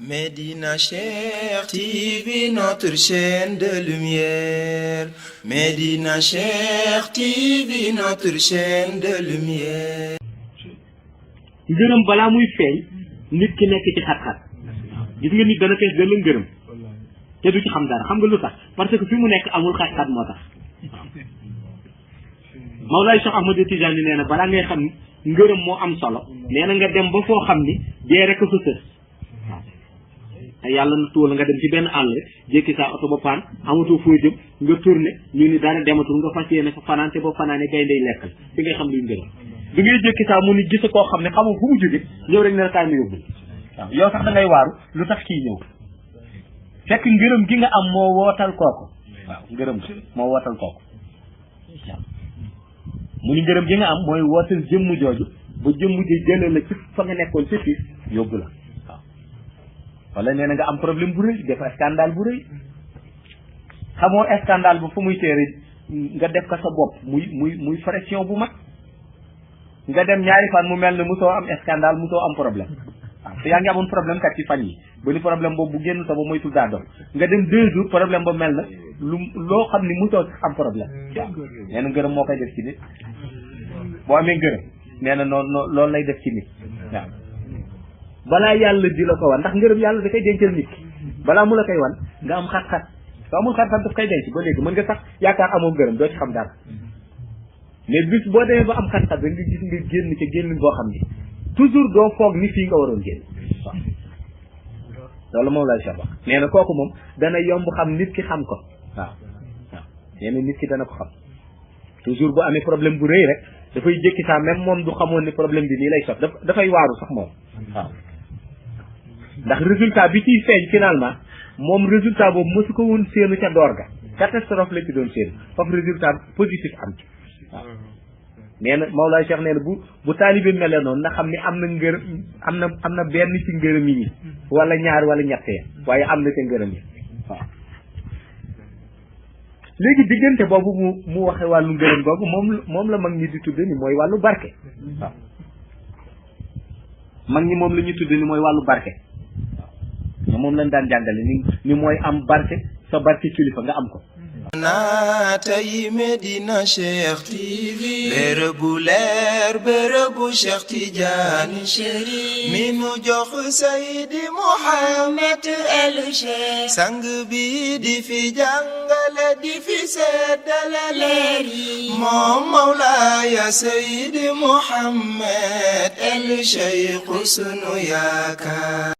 Médina Cheikh TV, notre chaîne de lumière. Médina Cheikh TV, notre chaîne de lumière. ngërëm balaa muy feeñ nit ki nekk ci xat-xat gis nga nit dana fees dana ngërëm te du ci xam dara xam nga lu tax parce que fi mu nekk amul xat-xat moo tax Mawlaay Cheikh Ahmad Tijaani nee na balaa ngay xam ni ngërëm moo am solo nee na nga dem ba foo xam ni dee rek fa sës waaw te yàlla na tuwal nga dem ci benn àll jékki saa oto ba paan amatoo foo jëm nga tourné ñu ni dara dematul nga fas yéene fa fanaan te boo fanaane gayndey lekkal fi ngay xam luy ngërëm bi ngay jékki saa mu ni gis koo xam ne xamoo fu mu jóge ñëw rek ne la kaay ma yóbbul waaw yow sax da ngay waaru lu tax kii ñëw fekk ngërëm gi nga am moo wootal kooku waaw ngërëm moo wootal kooku waaw mu ni ngërëm gi nga am mooy wootal jëmm jooju ba jëmm ji jëlee la ci fa nga nekkoon ci fii yóbbu la waaw wala nee na nga am problème bu rëy def scandale bu rëy xamoo scandale bu fu muy teere nga def ko sa bopp muy pression bu mag nga dem ñaari fan mu mel ne musoo am scandale musoo am problème waaw te yaa ngi amoon problème kat ci fan yi ba ni problème boobu bu génn sa ba moytul daa doon nga dem 2 jours problème ba mel na loo xam ni musoo am problème waaw nee na ngërëm moo koy def ci nit boo amee ngërëm nee na noonu loolu lay def ci nit waaw balaa yàlla di la ko wan ndax ngërëm yàlla da koy dencal nit ki balaa mu la koy wan nga am xat-xat soo amul xat-xat daf koy denc ba léegi mën nga sax yaakaar amoo ngërëm doo ci xam dara mais bis boo demee ba am xat-xat rek nga gis nga génn ca génn boo xam ni toujours doo foog ni fii nga waroon génn waaw loolu moom lay wax nee na kooku moom dana yomb xam nit ki xam ko waaw nee na nit ki dana ko xam toujours bu amee problème bu rëy rek dafay jékki saa même moom du xamoon ni problème bi nii lay sot dafay waaru sax moom waaw ndax résultat bi ciy feeñ finalement moom résultat boobu mosu ko woon séenu ca door ga catastrophe la ci doon séenu foofu résultat positif am ci waaw nee na Mawlaay Cheikh nee na bu taalibe mele noonu na xam ni am na ngërëm am na benn ci ngërëm yi wala ñaar wala ñettee waaye am na ca ngërëm yi waaw léegi diggante boobu mu waxe wàllu ngërëm boobu moom la mag ñi di tudde ni mooy wàllu barke waaw mag ñi moom la ñu tudde ni mooy wàllu barke waaw moom lañ daan jàngale ni mooy am barke sa barke kilifa nga am ko naatay Médina Cheikh TV bërëbu leer bërëbu Cheikh Tidiane Chérif mi nu jox Seydi Mouhamed El Cheikh sang bi di fi jàngale di fi seddale leer yi moom Mawlaaya Seydi Mouhamed El Cheikh sunu yaakaar